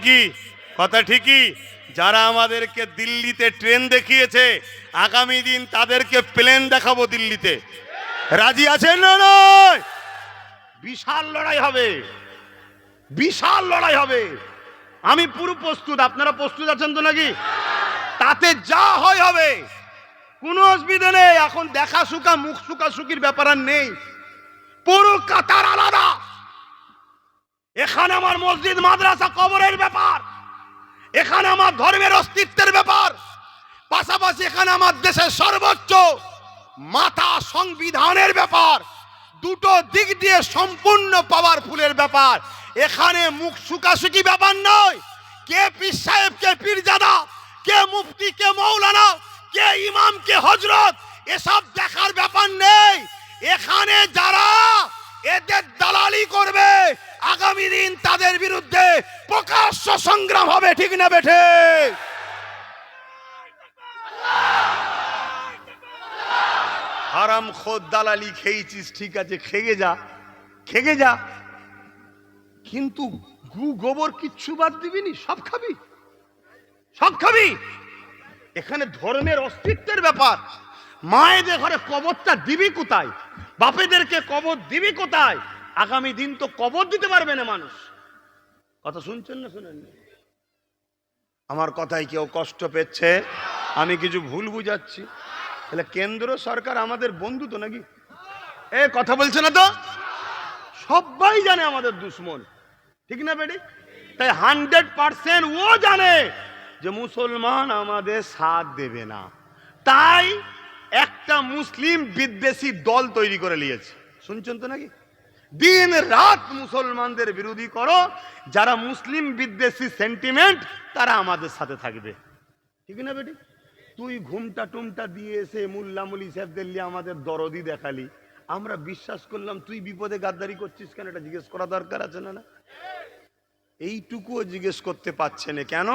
কি কথা ঠিকই। যারা আমাদেরকে দিল্লিতে ট্রেন দেখিয়েছে, আগামী দিন তাদেরকে প্লেন দেখাবো দিল্লিতে। রাজি আছেন না? নয়, বিশাল লড়াই হবে, বিশাল লড়াই হবে। আমি পুরো প্রস্তুত। আপনারা প্রস্তুত আছেন তো নাকি? তাতে যা হয় হবে, কোনো অসুবিধা নেই। এখন দেখা সুখা মুখ সুখা সুখির ব্যাপার আর নেই। পুরো কাতার আলাদা। এখানে আমার মসজিদ মাদ্রাসা কবরের ব্যাপার, এখানে আমার ধর্মের অস্তিত্বের ব্যাপার, পাশাপাশি এখানে আমার দেশের সর্বোচ্চ মাথা সংবিধানের ব্যাপার। দুটো দিক দিয়ে সম্পূর্ণ পাওয়ারফুলের ব্যাপার। এখানে মুখ সুকাসুকি ব্যাপার নয়। কে পীর সাহেব, কে পীরজাদা, কে মুফতি, কে মৌলানা, কে ইমাম, কে হযরত, এসব দেখার ব্যাপার নেই। এখানে যারা এদের দালালি করবে, আগামী দিন তাদের বিরুদ্ধে প্রকাশ্য সংগ্রাম হবে। ঠিক না বেঠে? হারাম খোদ দালালি খেয়েছিস, ঠিক আছে, খেগে যা, খেগে যা, কিন্তু গু গোবর কিচ্ছু বাদ দিবিনি, সব খাবি, সব খাবি। এখানে ধর্মের অস্তিত্বের ব্যাপার। মায়েদের ঘরে কবরটা দিবি কোথায়? বাপেদেরকে কবর দিবি কোথায়? আগামী দিন তো কবর দিতে পারবে না মানুষ। কথা শুনছেন না শুনেন? আমার কথায় কেউ কষ্ট পেচ্ছে? আমি কিছু ভুল বুঝাচ্ছি? তাহলে কেন্দ্র সরকার আমাদের বন্ধু তো নাকি? এ কথা বলছে না তো? সবাই জানে আমাদের দুশ্মন, ঠিক না বেটি? তাই 100% ও জানে যে মুসলমান আমাদের সাথ দেবে না। তাই একটা মুসলিম বিদ্বেষী দল তৈরি করে নিয়েছে। শুনছেন তো নাকি? দিন রাত মুসলমানদের বিরোধী করো, যারা মুসলিম বিদ্বেষী সেন্টিমেন্ট তারা আমাদের সাথে থাকবে, ঠিক না বেটি? তুই ঘুমটা টুমটা দিয়ে এসে মুল্লা মুলি সাহেবদের নিয়ে আমাদের দরদি দেখালি, আমরা বিশ্বাস করলাম তুই বিপদে গাদ্দারি করছিস কেন? এটা জিজ্ঞেস করা দরকার আছে না? না, এইটুকুও জিজ্ঞেস করতে পারছে না কেন?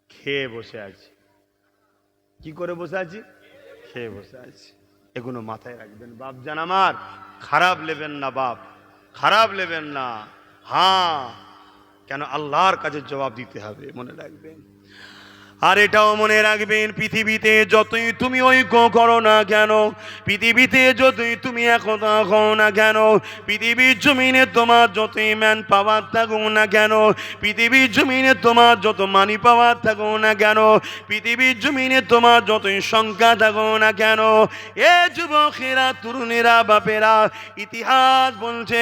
খেয়ে বসে আছি। কি করে বসে আছি? খেয়ে বসে আছি। এগুলো মাথায় রাখবেন বাপ জান আমার। খারাপ নেবেন না বাপ, খারাপ নেবেন না। হ্যাঁ, কেন আল্লাহর কাছে জবাব দিতে হবে, মনে রাখবেন। আর এটাও মনে রাখবেন, পৃথিবীতে যতই তুমি ঐক্য করো না কেন, পৃথিবীতে যতই তুমি একতা করো না কেন, পৃথিবীর জমিনে তোমার যতই ম্যান পাওয়ার থাকুক না কেন, পৃথিবীর জমিনে তোমার যত মানি পাওয়ার থাকুক না কেন, পৃথিবীর জমিনে তোমার যতই সংখ্যা থাকুক না কেন, এ যুবকেরা, তরুণেরা, বাপেরা, ইতিহাস বলছে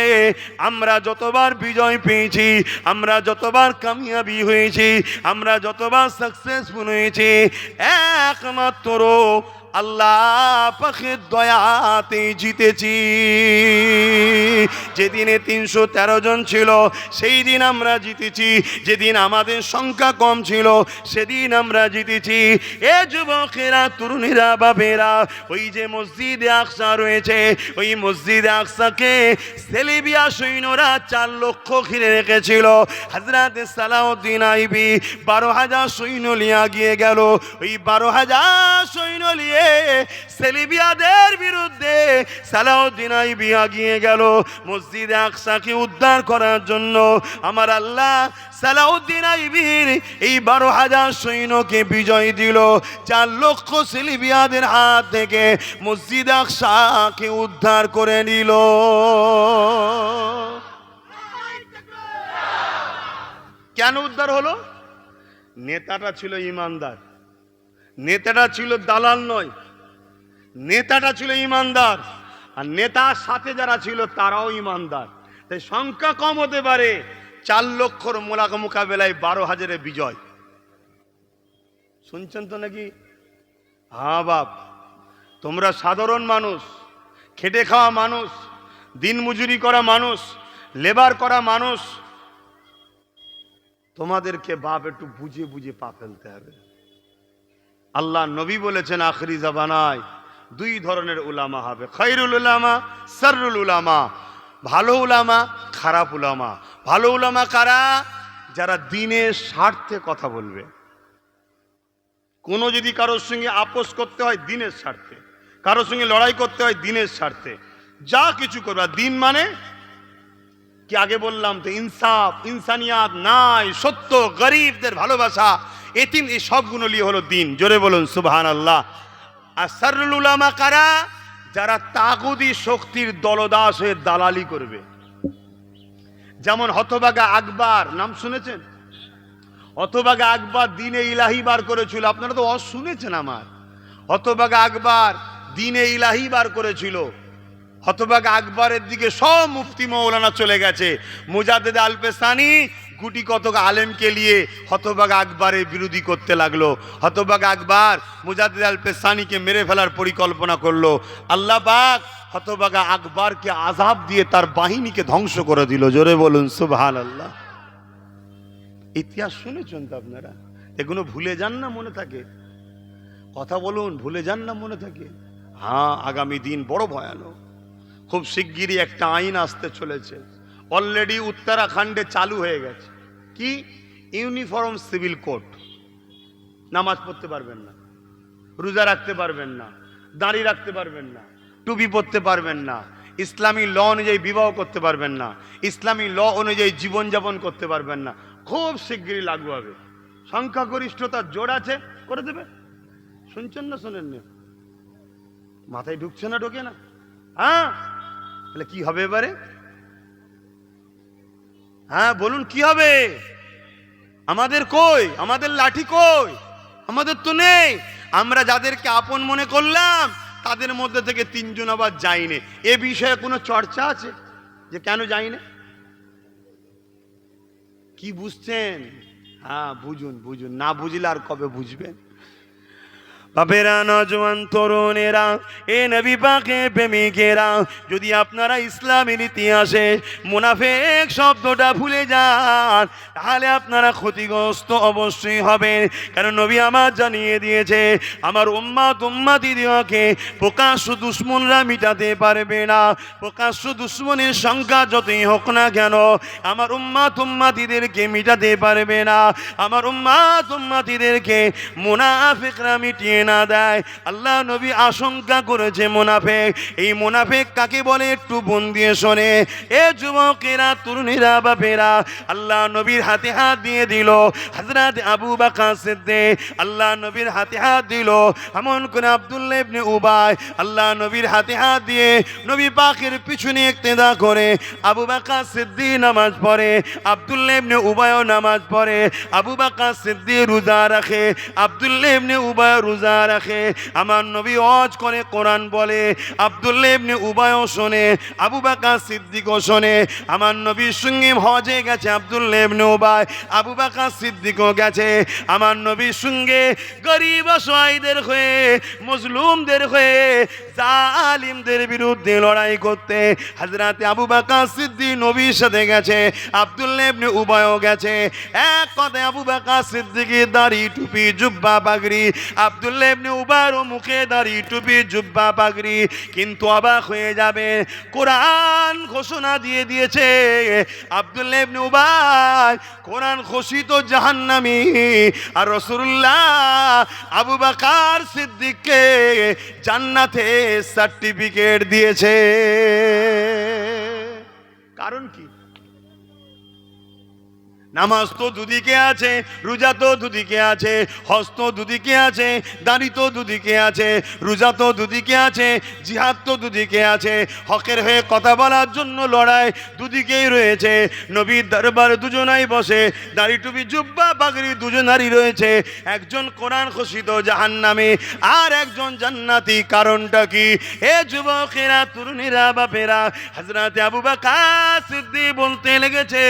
আমরা যতবার বিজয় পেয়েছি, আমরা যতবার কামিয়াবি হয়েছি, আমরা যতবার সাকসেস হয়েছে, একমাত্র আল্লাহ পাকের দয়াতে জিতেছি। যেদিনে 313 জন ছিল সেই দিন আমরা জিতেছি, যেদিন আমাদের সংখ্যা কম ছিল সেদিন আমরা জিতেছি। এ যুবকেরা, তরুণীরা, বাবেরা, ওই যে মসজিদে আকসা রয়েছে, ওই মসজিদে আকসাকে সেলিবিয়া সৈন্যরা 4 লক্ষ ঘিরে রেখেছিল। হযরত সালাউদ্দিন আইবি 12,000 সৈন্য নিয়ে গিয়ে গেল। ওই 12,000 সৈন্য নিয়ে সেলিবিয়াদের বিরুদ্ধে সালাউদ্দিন আইবি আগিয়ে গেল মসজিদে আকসাকে উদ্ধার করার জন্য। আমার আল্লাহ সালাউদ্দিন আইবির এই 12,000 সৈন্যকে বিজয় দিল। 4 লক্ষ সেলিবিয়াদের হাত থেকে মসজিদে আকসাকে উদ্ধার করে নিল। কেন উদ্ধার হলো? নেতাটা ছিল ইমানদার, নেতাটা ছিল দালাল নয়, নেতাটা ছিল ইমানদার। আর নেতার সাথে যারা ছিল তারাও ইমানদার। তাই সংখ্যা কম হতে পারে, 4 লক্ষর মোকাবেলায় 12,000 বিজয়। শুনছেন তো নাকি? হ্যাঁ বাপ, তোমরা সাধারণ মানুষ, খেটে খাওয়া মানুষ, দিন মজুরি করা মানুষ, লেবার করা মানুষ, তোমাদেরকে বাপ একটু বুঝে বুঝে পা ফেলতে হবে। আল্লাহ নবী বলেছেন আখরি জামানায় 2 ধরনের উলামা হবে, খায়রুল উলামা, শাররুল উলামা। ভালো উলামা, খারাপ উলামা। ভালো উলামা কারা? যারা দিনের স্বার্থে কথা বলবে। কোনো যদি কারোর সঙ্গে আপোষ করতে হয় দিনের স্বার্থে, কারোর সঙ্গে লড়াই করতে হয় দিনের স্বার্থে, যা কিছু করবে। দিন মানে কি আগে বললাম তো, ইনসাফ, ইনসানিয়াত, নাই, সত্য, গরিবদের ভালোবাসা, এতিম, এই সবগুলো নিয়ে হলো দিন। জোরে বলুন সুবহানাল্লাহ। আসরুল উলামা কারা? যারা তাগুদি শক্তির দলদাস হয়ে দালালি করবে। যেমন হতভাগা আকবর, নাম শুনেছেন? হতভাগা আকবর দ্বীনে ইলাহি বার করেছিল, আপনারা তো শুনেছেন আমার। হতভাগা আকবর দ্বীনে ইলাহি বার করেছিল। হতভাগা আকবরের দিকে সব মুফতি মৌলানা চলে গেছে। মুজাদ্দেদ আল-পেসানি গুটি কতক আলেমকে নিয়ে হতভাগা আকবরের বিরোধী করতে লাগলো। হতভাগা আকবর মুজাদ্দেদ আল-পেসানিকে মেরে ফেলার পরিকল্পনা করলো। আল্লাহ পাক হতভাগা আকবরকে আযাব দিয়ে তার বাহিনীকে ধ্বংস করে দিল। জোরে বলুন সুবহানাল্লাহ। ইতিহাস শুনেছেন তো আপনারা? এগুলো ভুলে যান না, মনে থাকে? কথা বলুন, ভুলে যান না, মনে থাকে? হ্যাঁ, আগামী দিন বড় ভয়ানক। খুব শিগগিরই একটা আইন আসতে চলেছে, অলরেডি উত্তরাখণ্ডে চালু হয়ে গেছে। কি? Uniform civil code. নামাজ পড়তে পারবেন না, রোজা রাখতে পারবেন না, দাড়ি রাখতে পারবেন না, টুপি পরতে পারবেন না, ইসলামী ল অনুযায়ী বিবাহ করতে পারবেন না, ইসলামী ল অনুযায়ী জীবনযাপন করতে পারবেন না। খুব শিগগিরই লাগু হবে। সংখ্যাগরিষ্ঠতার জোর আছে, করে দেবে। শুনছেন না শোনেন না? মাথায় ঢুকছে না, ঢোকে না? হ্যাঁ, তাহলে কি হবে এবারে? হ্যাঁ বলুন, কি হবে? আমাদের কই? আমাদের লাঠি কই? আমাদের তো নেই। আমরা যাদেরকে আপন মনে করলাম তাদের মধ্যে থেকে তিনজন আবার যায়নি। এ বিষয়ে কোনো চর্চা আছে যে কেন যায়নি? কি বুঝছেন? হ্যাঁ বুঝুন, বুঝুন। না বুঝলে আর কবে বুঝবেন? বাপেরা, নজওয়ান তরুণেরা, এ নবী পাকের প্রেমিকেরা, যদি আপনারা ইসলামের ইতিহাসে মুনাফিক শব্দটা ভুলে যান তাহলে আপনারা ক্ষতিগ্রস্ত অবশ্যই হবেন। কারণ নবী আমার জানিয়ে দিয়েছে, আমার উম্মতিদিওকে প্রকাশ্য দুশ্মনরা মিটাতে পারবে না। প্রকাশ্য দুশ্মনের সংখ্যা যতই হোক না কেন, আমার উম্মতিদেরকে মিটাতে পারবে না। আমার উম্মতিদেরকে মুনাফিকরা মিটিয়ে না দেয়। আল্লাহ নবী আশঙ্কা করেছে মুনাফিক। এই মুনাফিক কাকে বলে একটু মন দিয়ে শোনে। এ যুবকেরা, তরুণীরা, বাপেরা, আল্লাহ নবীর হাতে হাত দিয়ে দিল হযরত আবু বকর সিদ্দিক। আল্লাহ নবীর হাতে হাত দিল এমন করে আব্দুল্লাহ ইবনে উবাই। আল্লাহ নবীর হাতে হাত দিয়ে নবী পাকের পিছনে ইক্তেদা করে আবু বকর সিদ্দিক নামাজ পড়ে, আব্দুল্লাহ ইবনে উবাইও নামাজ পড়ে। আবু বকর সিদ্দিক রোজা রাখে, আব্দুল্লাহ ইবনে উবাই রোজা রাখে। আমার নবী ওয়াজ করে, কোরআন বলে, আব্দুল্লাহ ইবনে উবাইও শোনে, আবু বকর সিদ্দিকও শোনে। আমার নবীর সঙ্গে হজে গেছে আব্দুল্লাহ ইবনে উবাই, আবু বকর সিদ্দিকও গেছে। আমার নবীর সঙ্গে গরিব অসহায়দের হয়ে, মজলুমদের হয়ে, জালিমদের বিরুদ্ধে লড়াই করতে হযরত আবু বকর সিদ্দিক নবীর সাথে গেছে, আব্দুল্লাহ ইবনে উবাইও গেছে। এক কথায় আবু বকর সিদ্দিকের দাড়ি, টুপি, জুব্বা, পাগড়ি, আব্দুল্লাহ ইবনে উবাইর মুখে দাড়ি, টুপি, জুব্বা, পাগড়ি। কিন্তু অবাক হয়ে যাবে, কোরআন ঘোষণা দিয়ে দিয়েছে আব্দুল্লাহ ইবনে উবাই কোরআন ঘোষিত জাহান্নামী, আর রাসূলুল্লাহ আবু বকর সিদ্দিককে জান্নাতে সার্টিফিকেট দিয়েছে। কারণ কি? নামাজ তো দুদিকে আছে, রোজা তো দুদিকে আছে, হজ তো দুদিকে আছে, দাড়ি তো দুদিকে আছে, রোজা তো দুদিকে আছে, জিহাদ তো দুদিকে আছে, হকের হয়ে কথা বলার জন্য লড়াই দুদিকেই রয়েছে। নবীর দরবার দুজনাই বসে, দাড়ি, টুপি, জুব্বা, পাগড়ি দুজনারই রয়েছে। একজন কোরআন ঘোষিত জাহান্নামী আর একজন জান্নাতি। কারণটা কি? এ যুবকেরা, তরুণীরা, বাপেরা, হযরত আবু বকর সিদ্দিক বলতে লেগেছে,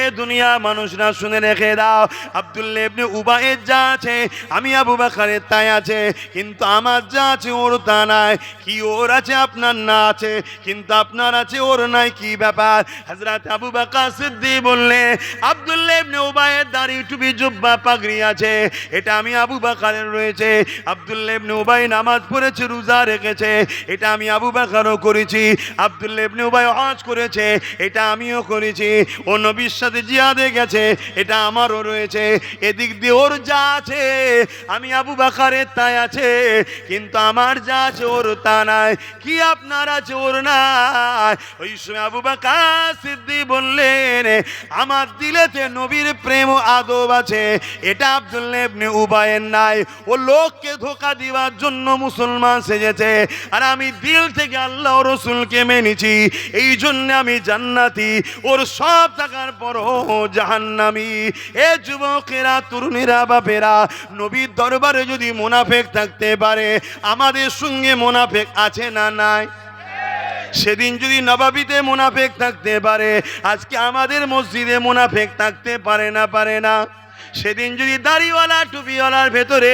এ দুনিয়া মানুষরা শুনে রেখে দাও, আব্দুল্লাহ ইবনে উবাইয়ের যা আছে আমি আবু বকরের তাই আছে, কিন্তু আমার যা আছে ওর তা নাই। কি ওর আছে আপনার না আছে, কিন্তু আপনার আছে ওর নাই, কি ব্যাপার? হযরত আবু বকর সিদ্দিক বললে, আব্দুল্লাহ ইবনে উবাইয়ের দাড়ি, টুপি, জুব্বা, পাগড়ি আছে, এটা আমি আবু বকরের রয়েছে। আব্দুল্লাহ ইবনে উবাই নামাজ পড়েছে, রোজা রেখেছে, এটা আমি আবু বকরও করেছি। আব্দুল্লাহ ইবনে উবাই হজ করেছে, এটা আমিও করেছি। ও নবীর সাথে জিহাদ নৌসাদে গেছে, এটা আমারও রয়েছে, এদিক দিয়ে ওর যা আছে, আমি আবু বকরের তাই আছে, কিন্তু আমার যা আছে ওর তা নাই। কি আপনার আছে ওর নাই? ওই সময় আবু বকর সিদ্দিক বললেন, আমার দিলেতে নবীর প্রেম ও আদব আছে, এটা আব্দুল্লাহ ইবনে উবাইয়ের নাই। ও লোককে ধোঁকা দেওয়ার জন্য মুসলমান সেজেছে, আর আমি দিল থেকে আল্লাহ ও রসুলকে মেনেছি, এই জন্য আমি জান্নাতি, ওর সব থাকার পরও জাহান্নামী। এ যুবকেরা, তরুণীরা, বাপেরা, নবীর দরবারে যদি মুনাফেক থাকতে পারে, আমাদের সঙ্গে মুনাফেক আছে না নাই? সেদিন যদি নবাবিতে মুনাফেক থাকতে পারে, আজকে আমাদের মসজিদে মুনাফেক থাকতে পারে না? পারে না? সেদিন যদি দাড়িওয়ালা টুপিওয়ালার ভেতরে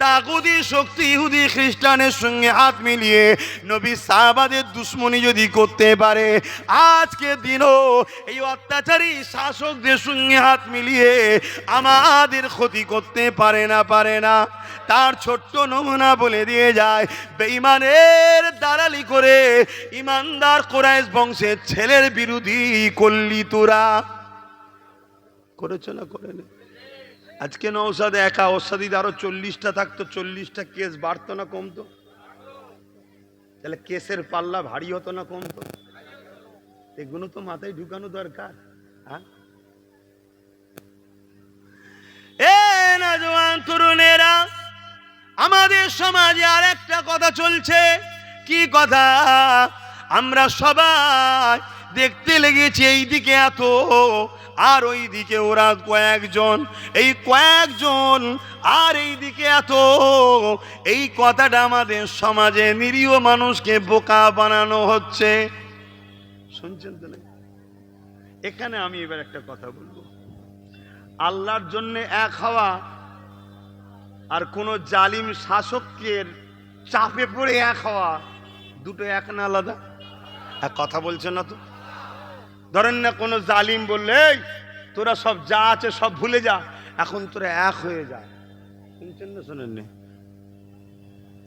তাগুদি শক্তি ইহুদি খ্রিস্টানের সঙ্গে হাত মিলিয়ে নবী সাহাবাদের দুশ্মনী যদি করতে পারে, আজকে দিনও এই অত্যাচারী শাসকদের সঙ্গে হাত মিলিয়ে আমাদের ক্ষতি করতে পারে না? পারে না? তার ছোট্ট নমুনা বলে দিয়ে যায়, বেঈমানের দালালি করে ইমানদার কুরাইশ বংশের ছেলের বিরোধী করলি তোরা। করেছ না? করে না? আজকে নওশাদে একা, ওর সাথে আরো 40টা থাকতো, 40টা কেস বাড়তো না কমতো? তাহলে কেসের পাল্লা ভারী হতো না কমতো? এগুলো তো মাথায় ঢুকানো দরকার। হ্যাঁ, এ নওজোয়ান তরুণেরা, আমাদের সমাজে আর একটা কথা চলছে। কি কথা? আমরা সবাই দেখতে লেগেছি এইদিকে এত, আর ওই দিকে ওরা কয়েকজন, এই কয়েকজন আর এই দিকে এত। এই কথাটা আমাদের সমাজে নিরীহ মানুষকে বোকা বানানো হচ্ছে। শুনছেন তো না? এখানে আমি এবার একটা কথা বলবো, আল্লাহর জন্য এক হওয়া আর কোন জালিম শাসকের চাপে পড়ে এক হওয়া, দুটো এক না আলাদা? এক কথা বলছে না তো? ধরেন না, কোন জালিম বললে তোরা সব যা আছে সব ভুলে যা, এখন তোরা এক হয়ে যা। শুনছেন না? শোনেন না?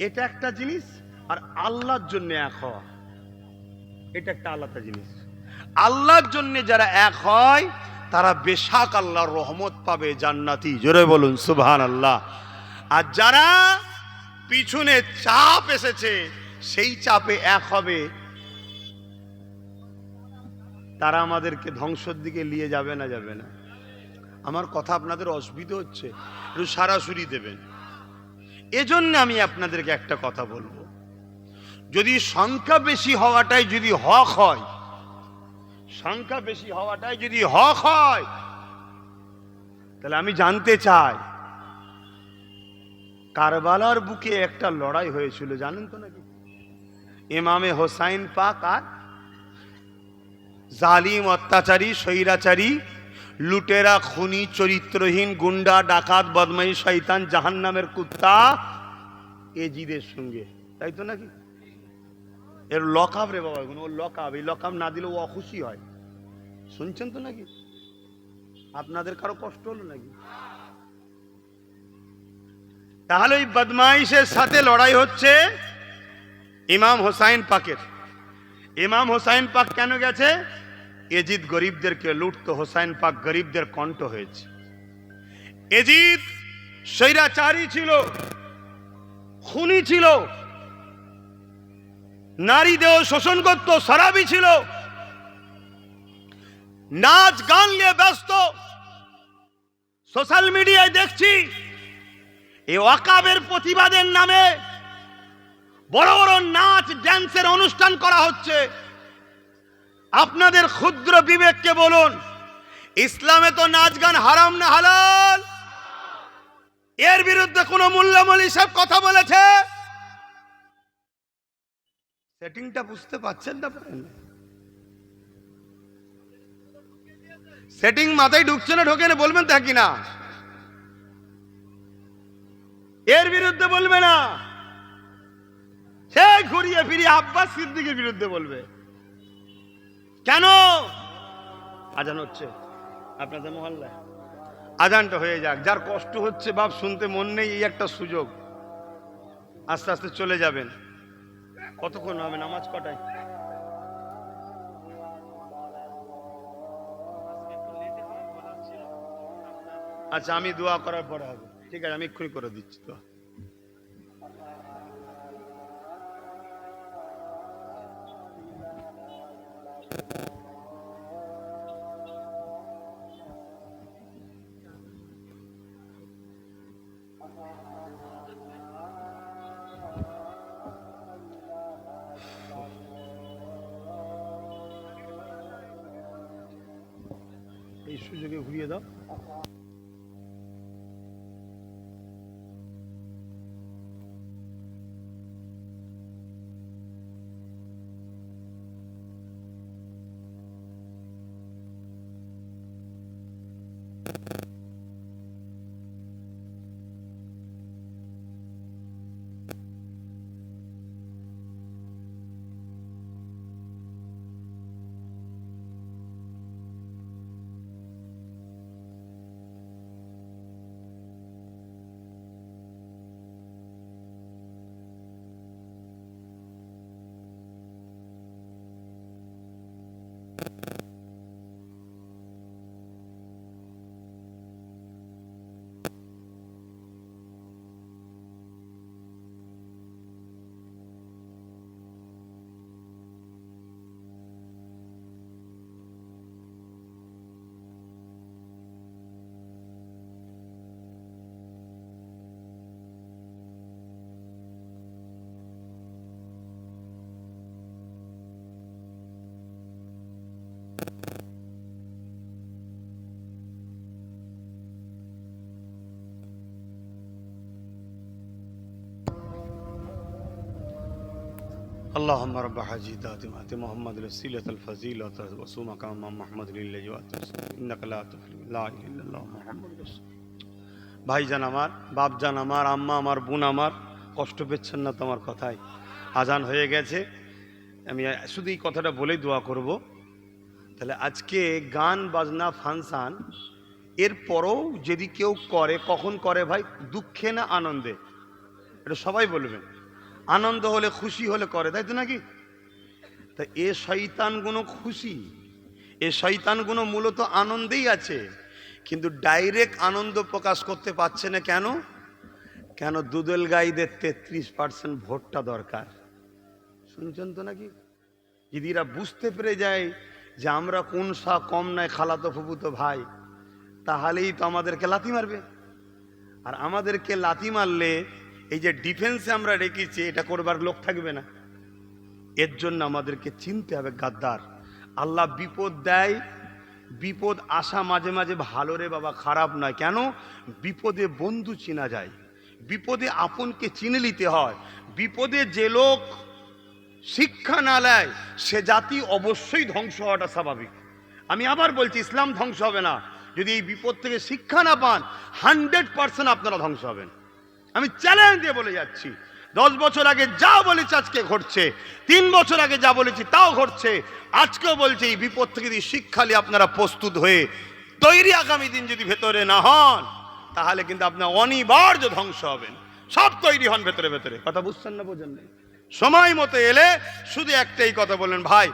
এটা একটা জিনিস, আর আল্লাহর জন্য এক হওয়া এটা একটা আলাদা জিনিস। আল্লাহর জন্য যারা এক হয় তারা বেশাক আল্লাহর রহমত পাবে, জান্নাতি। জোরে বলুন সুবহানাল্লাহ। আর যারা পিছনে চাপ এসেছে সেই চাপে এক হবে, তারা আমাদেরকে ধ্বংসের দিকে নিয়ে যাবে না? যাবে না? আমার কথা আপনাদের অসুবিধা হচ্ছে? একটু সরাসরি দেবেন। এজন্য আমি আপনাদেরকে একটা কথা বলবো, যদি সংখ্যা বেশি হওয়াটাই যদি হক হয়, সংখ্যা বেশি হওয়াটাই যদি হক হয়, তাহলে আমি জানতে চাই, কারবালার বুকে একটা লড়াই হয়েছিল, জানেন তো নাকি? ইমামে হোসাইন পাক আর জালিম, অত্যাচারী, স্বৈরাচারী, লুটেরা, খুনি, চরিত্রহীন, গুন্ডা, ডাকাত, বদমাই, শয়তান, জাহান্নামের কুত্তা এজিদের সঙ্গে, তাই তো নাকি? এর লকআপ রে বাবা, ওর লকআপ, এই লকআপ না দিলে ও অখুশি হয়। শুনছেন তো নাকি? আপনাদের কারো কষ্ট হলো নাকি? তাহলে ওই বদমাইশের সাথে লড়াই হচ্ছে ইমাম হোসাইন পাকের। ইমাম হোসাইন পাক কেন গেছে? এজিদ গরিবদেরকে লুটতো, হোসাইন পাক গরিবদের কণ্ঠ হয়েছে। এজিদ স্বৈরাচারী ছিল, খুনি ছিল, নারী দেহ শোষণ করত, শরাবী ছিল, নাচ গান নিয়ে ব্যস্ত। সোশ্যাল মিডিয়ায় দেখছি এই ওয়াকাবের প্রতিবাদের নামে বড় বড় নাচ ড্যান্সের অনুষ্ঠান করা হচ্ছে। আপনাদের ক্ষুদ্র বিবেককে বলুন, ইসলামে তো নাচ গান হারাম না হালাল? এর বিরুদ্ধে কোন মোল্লা-মৌলভী সাহেব কথা বলেছে? সেটিংটা বুঝতে পারছেন না? সেটিং মাথায় ঢুকছে না? ঢোকে না? বলবেন তা কিনা? এর বিরুদ্ধে বলবে না, সে ঘুরিয়ে ফিরিয়ে আব্বাস সিদ্দিকের বিরুদ্ধে বলবে। কেন? আজান হচ্ছে আপনাদের মহল্লায়, আজানটা হয়ে যাক। যার কষ্ট হচ্ছে বাপ শুনতে মন নেই, এই একটা সুযোগ, আস্তে আস্তে চলে যাবেন। কতক্ষণ হবে? নামাজ কটায়? আচ্ছা, আমি দোয়া করার পরে হবে, ঠিক আছে? আমি এক্ষুনি করে দিচ্ছি তো। এই সুযোগে ঘুরিয়ে দাও। اللهم رب هذه الذات آت محمد الوسيلة الفضيلة وصوم مقام محمد لله إنك لا تفلح لا إله إلا الله محمد رسول। ভাইজান আমার, বাপজান আমার, আম্মা আমার, বোন আমার, কষ্ট পেচ্ছেন না তোমার কথায়? আজান হয়ে গেছে, আমি শুধু এই কথাটা বলেই দোয়া করব। তাহলে আজকে গান বাজনা ফাংশন এরপরও যদি কেউ করে, কখন করে ভাই? দুঃখে না আনন্দে? এটা সবাই বলবেন। আনন্দ হলে, খুশি হলে করে, তাই তো নাকি? তা এ শয়তানগুলো খুশি, এ শয়তানগুলো মূলত আনন্দেই আছে, কিন্তু ডাইরেক্ট আনন্দ প্রকাশ করতে পারছে না। কেন? কেন? দুদল গাইদের 33% ভোটটা দরকার। শুনছেন তো নাকি? যদি এরা বুঝতে পেরে যায় যে আমরা কোন সা কম নাই, খালাতো ফুফুতো ভাই, তাহলেই তো আমাদেরকে লাথি মারবে। আর আমাদেরকে লাথি মারলে এই যে ডিফেন্সে আমরা রেখেছি, এটা করবার লোক থাকবে না। এর জন্য আমাদেরকে চিনতে হবে গাদ্দার। আল্লাহ বিপদ দেয়, বিপদ আসা মাঝে মাঝে ভালো রে বাবা, খারাপ নয়। কেন? বিপদে বন্ধু চেনা যায়, বিপদে আপনকে চিনে নিতে হয়। বিপদে যে লোক শিক্ষা না নেয় সে জাতি অবশ্যই ধ্বংস হওয়াটা স্বাভাবিক। আমি আবার বলছি, ইসলাম ধ্বংস হবে না যদি এই বিপদ থেকে শিক্ষা না পান। 100% আপনারা ধ্বংস হবেন। আমি চ্যালেঞ্জ দিয়ে বলে যাচ্ছি, 10 বছর আগে যা বলেছি আজকে ঘটছে, 3 বছর আগে যা বলেছি তাও ঘটছে, আজকেও বলছে। এই বিপদ থেকে যদি শিক্ষা নিয়ে আপনারা প্রস্তুত হয়ে তৈরি আগামী দিন যদি ভেতরে না হন, তাহলে কিন্তু আপনার অনিবার্য ধ্বংস হবেন। সব তৈরি হন ভেতরে ভেতরে। কথা বুঝছেন না? বোঝেন না? সময় মতো এলে শুধু একটাই কথা বললেন, ভাই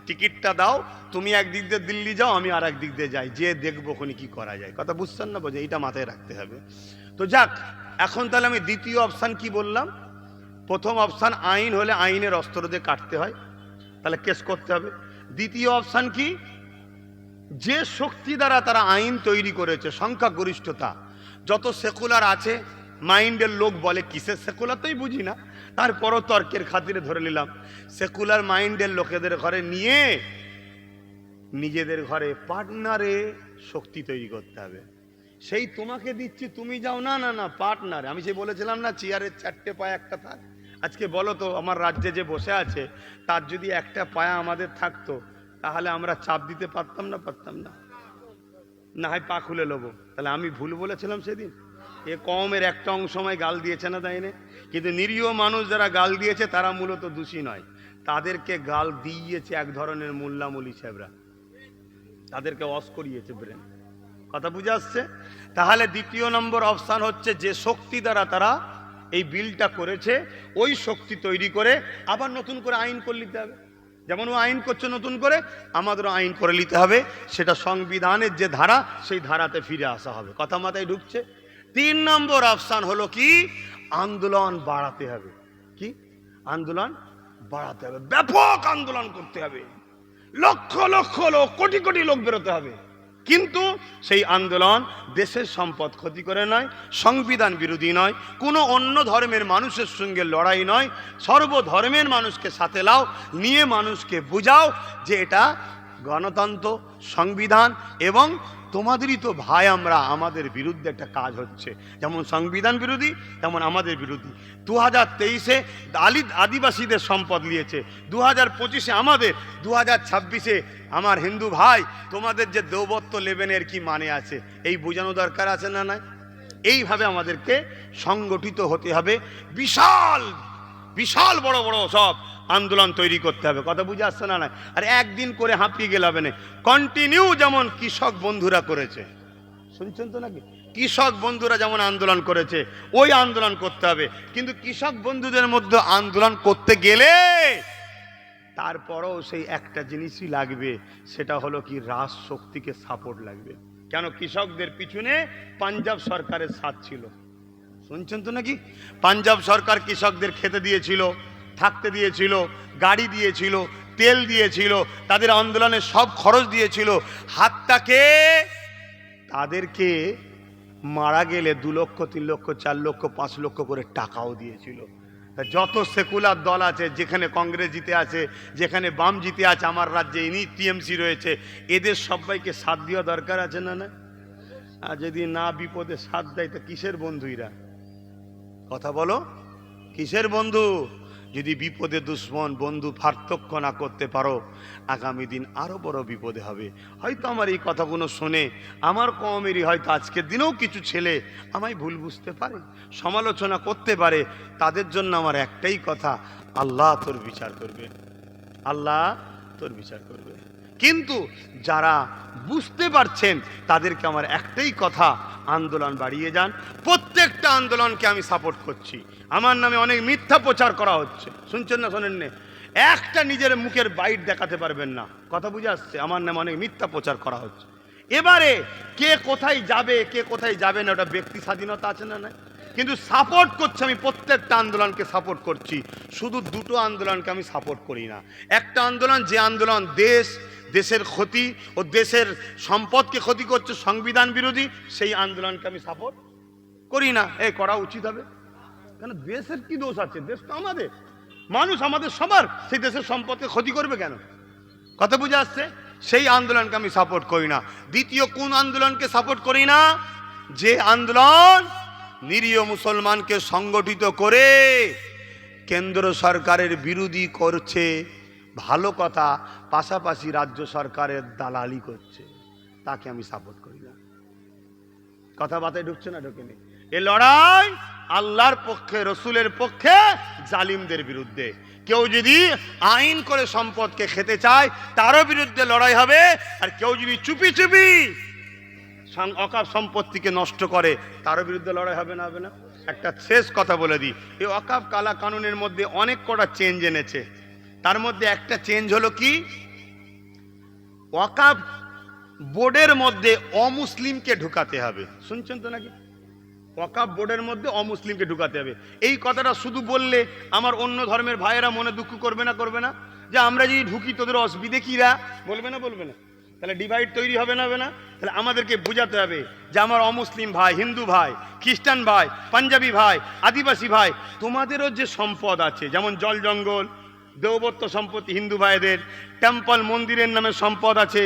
টিকিটটা দাও, তুমি একদিক দিয়ে দিল্লি যাও, আমি আর একদিক দিয়ে যাই, যে দেখবো ওখানে কি করা যায়। কথা বুঝছেন না? বোঝেন? এইটা মাথায় রাখতে হবে। তো যাক, এখন তাহলে আমি দ্বিতীয় অপশান কি বললাম? প্রথম অপশান আইন হলে আইনের অস্ত্র দিয়ে কাটতে হয়, তাহলে কেস করতে হবে। দ্বিতীয় অপশান কি? যে শক্তি দ্বারা তারা আইন তৈরি করেছে, সংখ্যাগরিষ্ঠতা, যত সেকুলার আছে মাইন্ডের লোক বলে, কিসের সেকুলার তাই বুঝি না, তারপরও তর্কের খাতিরে ধরে নিলাম, সেকুলার মাইন্ডের লোকেদের ঘরে নিয়ে নিজেদের ঘরে পার্টনারে শক্তি তৈরি করতে হবে। সেই তোমাকে দিচ্ছি, তুমি যাও, না না না, পার্টনারে। আমি যে বলেছিলাম না, চেয়ারের 4টে পায়ে একটা থাক। আজকে বলো তো, আমার রাজ্যে যে বসে আছে তার যদি একটা পায়া আমাদের থাকতো, তাহলে আমরা চাপ দিতে পারতাম না? পারতাম না? না হয় পা খুলে নেবো। তাহলে আমি ভুল বলেছিলাম সেদিন? এ কমের একটা অংশ সময় গাল দিয়েছে না, তাই না? কিন্তু নিরীহ মানুষ যারা গাল দিয়েছে তারা মূলত দোষী নয়, তাদেরকে গাল দিয়েছে এক ধরনের মোল্লা মলি সাহেবরা, তাদেরকে ওয়াশ করিয়েছে ব্রেন। কথা বুঝে আসছে? তাহলে দ্বিতীয় নম্বর অপশান হচ্ছে, যে শক্তি দ্বারা তারা এই বিলটা করেছে, ওই শক্তি তৈরি করে আবার নতুন করে আইন করে নিতে হবে। যেমন ও আইন করছে নতুন করে, আমাদেরও আইন করে নিতে হবে, সেটা সংবিধানের যে ধারা সেই ধারাতে ফিরে আসা হবে। কথা মাথায় ঢুকছে? 3 নম্বর অপশান হলো কি, আন্দোলন বাড়াতে হবে। কি আন্দোলন বাড়াতে হবে? ব্যাপক আন্দোলন করতে হবে, লক্ষ লক্ষ লোক, কোটি কোটি লোক বেরোতে হবে। কিন্তু সেই আন্দোলন দেশের সম্পদ ক্ষতি করে নয়, সংবিধান বিরোধী নয়, কোনো অন্য ধর্মের মানুষের সঙ্গে লড়াই নয়, সর্বধর্মের মানুষকে সাথে লাও, নিয়ে মানুষকে বুঝাও যে এটা গণতন্ত্র, সংবিধান এবং তোমাদেরই তো ভাই আমরা, আমাদের বিরুদ্ধে একটা কাজ হচ্ছে। যেমন সংবিধান বিরোধী তেমন আমাদের বিরোধী। 2023-এ আদিবাসীদের সম্পদ নিয়েছে, 2025-এ আমাদের, 2026-এ আমার হিন্দু ভাই তোমাদের যে দৌবত্ব লেবেনের কি মানে আছে, এই বোঝানো দরকার আছে না নাই? এইভাবে আমাদেরকে সংগঠিত হতে হবে, বিশাল বিশাল বড় বড় সব আন্দোলন তৈরি করতে হবে। কথা বুঝে আসছে না? আর একদিন করে হাঁপিয়ে গেলে হবে না, কন্টিনিউ যেমন কৃষক বন্ধুরা করেছে, শুনছেন তো নাকি? কৃষক বন্ধুরা যেমন আন্দোলন করেছে ওই আন্দোলন করতে হবে। কিন্তু কৃষক বন্ধুদের মধ্যে আন্দোলন করতে গেলে তারপরেও সেই একটা জিনিসই লাগবে, সেটা হলো কি, রাজশক্তিকে সাপোর্ট লাগবে। কেন? কৃষকদের পিছনে পাঞ্জাব সরকারের সাথ ছিল, শুনছেন তো নাকি? পাঞ্জাব সরকার কৃষকদের খেতে দিয়েছিল, থাকতে দিয়েছিল, গাড়ি দিয়েছিল, তেল দিয়েছিল, তাদের আন্দোলনের সব খরচ দিয়েছিল। হাতটাকে তাদেরকে মারা গেলে 2 লক্ষ, 3 লক্ষ, 4 লক্ষ, 5 লক্ষ করে টাকাও দিয়েছিল। যত সেকুলার দল আছে, যেখানে কংগ্রেস জিতে আছে, যেখানে বাম জিতে আছে, আমার রাজ্যে ইনি টিএমসি রয়েছে, এদের সবাইকে সাথ দেওয়া দরকার আছে না? না, আর যদি না বিপদে সাথ দেয় তো কিসের বন্ধু এরা? কথা বলো, কিসের বন্ধু? যদি বিপদে দুশ্মন বন্ধু পার্থক্য না করতে পারো, আগামী দিন আরো বড় বিপদে হবে। হয়তো আমার এই কথাগুলো শুনে আমার কওমেরই হয়তো আজকের দিনেও কিছু ছেলে আমায় ভুল বুঝতে পারে, সমালোচনা করতে পারে। তাদের জন্য আমার একটাই কথা, আল্লাহ তোর বিচার করবে, আল্লাহ তোর বিচার করবে। কিন্তু যারা বুঝতে পারছেন তাদেরকে আমার একটাই কথা, আন্দোলন বাড়িয়ে যান। প্রত্যেকটা আন্দোলনকে আমি সাপোর্ট করছি। আমার নামে অনেক মিথ্যা প্রচার করা হচ্ছে, শুনছেন না শোনেন না? একটা নিজের মুখের বাইট দেখাতে পারবেন না। কথা বুঝে আসছে? আমার নামে অনেক মিথ্যা প্রচার করা হচ্ছে। এবারে কে কোথায় যাবে, কে কোথায় যাবে না, ওটা ব্যক্তি স্বাধীনতা আছে না? না, কিন্তু সাপোর্ট করছি আমি, প্রত্যেকটা আন্দোলনকে সাপোর্ট করছি। শুধু 2টো আন্দোলনকে আমি সাপোর্ট করি না। একটা আন্দোলন, যে আন্দোলন দেশের ক্ষতি ও দেশের সম্পদকে ক্ষতি করছে, সংবিধান বিরোধী, সেই আন্দোলনকে আমি সাপোর্ট করি না। করা উচিত হবে, কেন? দেশের কি দোষ আছে? দেশ তো আমাদের, মানুষ আমাদের সবার, সেই দেশের সম্পদকে ক্ষতি করবে কেন? কথা বুঝে আসছে? সেই আন্দোলনকে আমি সাপোর্ট করি না। দ্বিতীয় কোন আন্দোলনকে সাপোর্ট করি না? যে আন্দোলন নিরীহ মুসলমানকে সংগঠিত করে কেন্দ্র সরকারের বিরোধী করছে, ভালো কথা, পাশাপাশি রাজ্য সরকারের দালালি করছে, তাকে আমি সাপোর্ট করি না। কথা বাতায় ঢুকছে না? ঢোকেনি? এ লড়াই আল্লাহর পক্ষে, রসুলের পক্ষে, জালিমদের বিরুদ্ধে। কেউ যদি আইন করে সম্পদকে খেতে চায় তারও বিরুদ্ধে লড়াই হবে, আর কেউ যদি চুপি চুপি অকাপ সম্পত্তিকে নষ্ট করে তারও বিরুদ্ধে লড়াই হবে না? হবে না? একটা শেষ কথা বলে দিই, এই অকাপ কালা কানুনের মধ্যে অনেক কটা চেঞ্জ এনেছে। তার মধ্যে একটা চেঞ্জ হলো কি, ওয়াকাফ বোর্ডের মধ্যে অমুসলিমকে ঢুকাতে হবে। শুনছেন তো নাকি? ওয়াকাফ বোর্ডের মধ্যে অমুসলিমকে ঢুকাতে হবে। এই কথাটা শুধু বললে আমার অন্য ধর্মের ভাইয়েরা মনে দুঃখ করবে না? করবে না? যে আমরা যদি ঢুকি তোদের অসুবিধে কিরা, বলবে না? বলবে না? তাহলে ডিভাইড তৈরি হবে না? হবে না? তাহলে আমাদেরকে বোঝাতে হবে যে আমার অমুসলিম ভাই, হিন্দু ভাই, খ্রিস্টান ভাই, পাঞ্জাবি ভাই, আদিবাসী ভাই, তোমাদেরও যে সম্পদ আছে, যেমন জল জঙ্গল, দেবত্ব সম্পত্তি হিন্দু ভাইদের, টেম্পল মন্দিরের নামে সম্পদ আছে,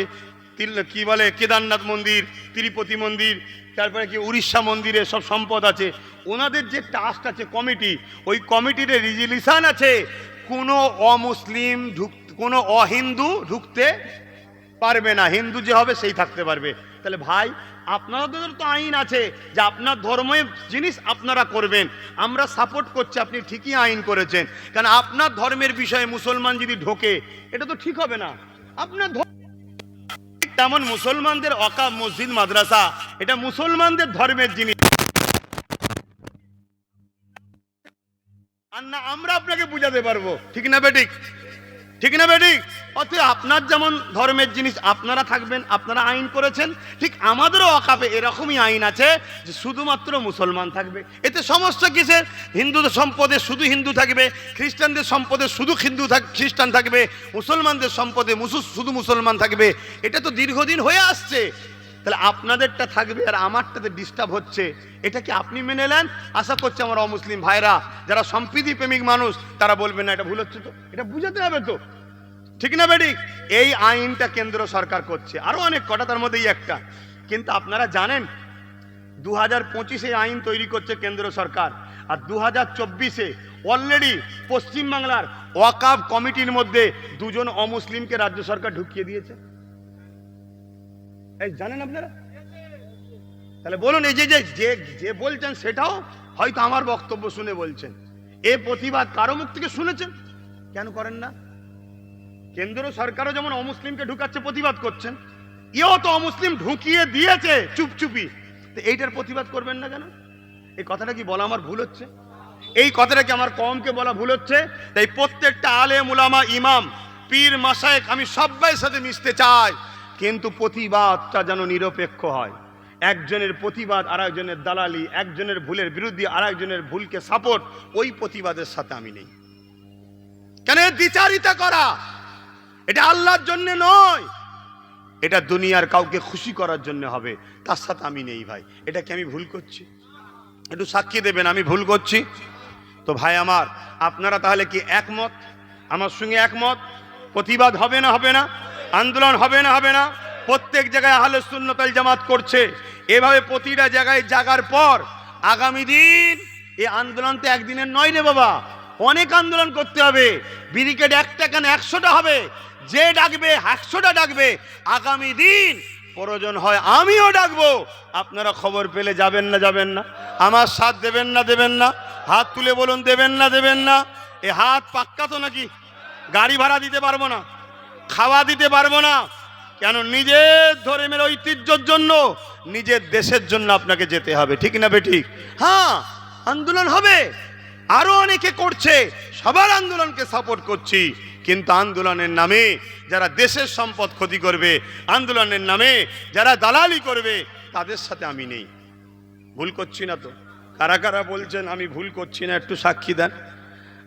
কি বলে কেদারনাথ মন্দির, তিরুপতি মন্দির, তারপরে কি উড়িষ্যা মন্দিরে সব সম্পদ আছে। ওনাদের যে ট্রাস্ট আছে, কমিটি, ওই কমিটির রেজলিউশন আছে, কোনো অমুসলিম কোনো অহিন্দু ঢুকতে পারবে না, হিন্দু যে হবে সেই থাকতে পারবে। তাহলে ভাই আপনাদের তো আইন আছে যে আপনার ধর্মের জিনিস আপনারা করবেন, আমরা সাপোর্ট করছি, আপনি ঠিকই আইন করেছেন, কারণ আপনার ধর্মের বিষয়ে মুসলমান যদি ঢোকে এটা তো ঠিক হবে না। আপনার তেমন মুসলমানদের ওয়াকাফ মসজিদ মাদ্রাসা এটা মুসলমানদের ধর্মের জিনিস, আর না আমরা আপনাকে বুঝাতে পারবো, ঠিক না বেঠিক? ঠিক না বেটি? অতএব আপনার যেমন ধর্মের জিনিস আপনারা থাকবেন, আপনারা আইন করেছেন, ঠিক আমাদেরও ওয়াকাফে এরকমই আইন আছে যে শুধুমাত্র মুসলমান থাকবে। এতে সমস্যা কিসের? হিন্দুদের সম্পদে শুধু হিন্দু থাকবে, খ্রিস্টানদের সম্পদে শুধু খ্রিস্টান থাকবে, মুসলমানদের সম্পদে শুধু মুসলমান থাকবে। এটা তো দীর্ঘদিন হয়ে আসছে। তাহলে আপনাদেরটা থাকবে আর আমারটাতে ডিস্টার্ব হচ্ছে, এটা কি আপনি মেনে নেন? আশা করছি আমার অমুসলিম ভাইরা যারা সম্প্রীতি প্রেমিক মানুষ তারা বলবেন না এটা ভুল হচ্ছে, তো এটা বুঝাতে হবে তো, ঠিক না বেটি? এই আইনটা কেন্দ্র সরকার করছে, আরো অনেক কটা, তার মধ্যেই একটা। কিন্তু আপনারা জানেন 2025-এ আইন তৈরি করছে কেন্দ্র সরকার, আর 2024-এ অলরেডি পশ্চিমবাংলার ওয়াকাফ কমিটির মধ্যে 2 জন অমুসলিমকে রাজ্য সরকার ঢুকিয়ে দিয়েছে। এই জানেন আপনারা? তাহলে বলুন, এই যে যে বলছেন সেটাও হয়তো আমার বক্তব্য শুনে বলছেন, এ প্রতিবাদ কারো মুখ থেকে শুনেছেন? কেন করেন না? কেন্দ্র সরকারও যেমন অমুসলিমকে ঢুকাচ্ছে প্রতিবাদ করছেন, এও তো অমুসলিম ঢুকিয়ে দিয়েছে চুপচুপি, তো এইটার প্রতিবাদ করবেন না কেন? এই কথাটা কি বলা আমার ভুল হচ্ছে? এই কথাটা কি আমার কমকে বলা ভুল হচ্ছে? তাই প্রত্যেকটা আলেম উলামা ইমাম পীর মাশায়েখ আমি সবাই সাথে মিশতে চাই, কিন্তু প্রতিবাদটা যেন নিরপেক্ষ হয়। একজনের প্রতিবাদ আর একজনের দালালি, একজনের ভুলের বিরুদ্ধে আর একজনের ভুলকে সাপোর্ট, ওই প্রতিবাদের সাথে আমি নেই। কেন? দ্বিচারিতা করা এটা আল্লাহর জন্য নয়, এটা দুনিয়ার কাউকে খুশি করার জন্য হবে, তার সাথে আমি নেই ভাই। এটা কি আমি ভুল করছি? একটু সাক্ষী দেবেন আমি ভুল করছি তো? ভাই আমার, আপনারা তাহলে কি একমত আমার সঙ্গে? একমত? প্রতিবাদ হবে না হবে না? আন্দোলন হবে না হবে না? প্রত্যেক জায়গায় আহলে সুন্নাত ওয়াল জামাত করছে, এভাবে প্রতিটা জায়গায় জাগার পর আগামী দিন এই আন্দোলন তো একদিনের নয় রে বাবা, অনেক আন্দোলন করতে হবে। ব্যারিকেড একটা কেন 100টা হবে, যে ডাকবে 100টা ডাকবে। আগামী দিন প্রয়োজন হয় আমিও ডাকবো, আপনারা খবর পেলে যাবেন না যাবেন না? আমার সাথ দেবেন না দেবেন না? হাত তুলে বলুন দেবেন না দেবেন না? এ হাত পাক্কা তো নাকি? গাড়ি ভাড়া দিতে পারবো না, খাওয়া দিতে পারবো না, কেন? নিজের ধর্মের ঐতিহ্যের জন্য, নিজের দেশের জন্য আপনাকে যেতে হবে, ঠিক না বেঠিক? হ্যাঁ, আন্দোলন হবে, আরো অনেকে করছে, সবার আন্দোলনকে সাপোর্ট করছি, কিন্তু আন্দোলনের নামে যারা দেশের সম্পদ ক্ষতি করবে, আন্দোলনের নামে যারা দালালি করবে, তাদের সাথে আমি নেই। ভুল করছি না তো? কারা কারা বলছেন আমি ভুল করছি না একটু সাক্ষী দেন।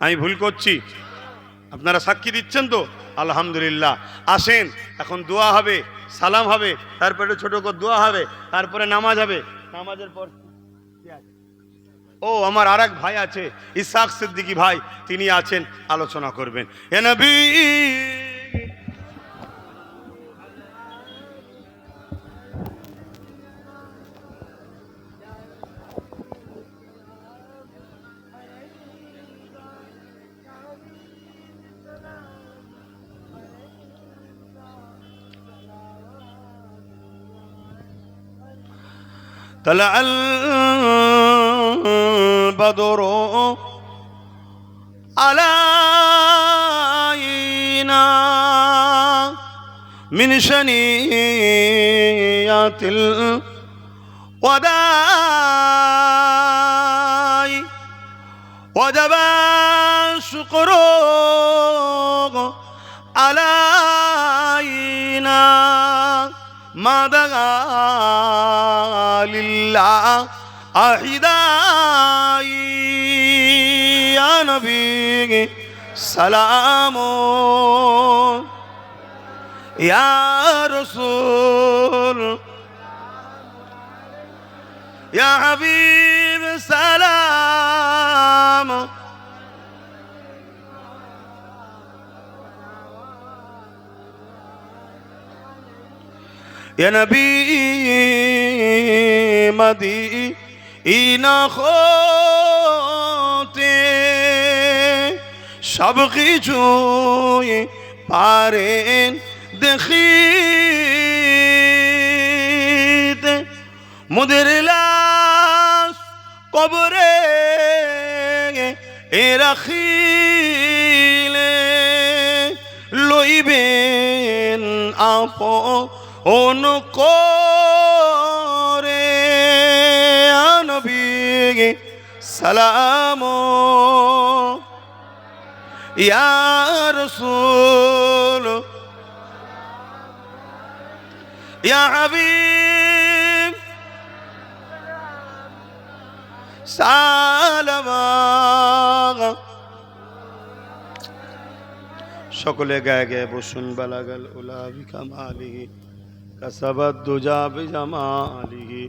আমি ভুল করছি? আপনারা সাক্ষী দিচ্ছেন তো? আলহামদুলিল্লাহ। আসেন, এখন দোয়া হবে, সালাম হবে, তারপরে ছোট করে দোয়া হবে, তারপরে নামাজ হবে। নামাজের পর ও আমার আর এক ভাই আছে ইসহাক সিদ্দিকী ভাই, তিনি আছেন, আলোচনা করবেন। হে নবী طلع البدر علينا من شنيات الوداع وجب الشكر علينا ما دعا لله أحداي يا نبي سلام يا رسول يا حبيب سلام يا نبي مدينة خوতে সব কিছুই পারেন দেখিতে, মোদের লাশ কবরে রাখিলে লইবেন আপন করে নবী সালাম ইয়া রাসূল ইয়া হাবিব সালামা। সকলে গায়ে গায়ে বসুন। বালাগাল উলা বিকামালিহি কাসাবাদ দুজা বিজামালিহি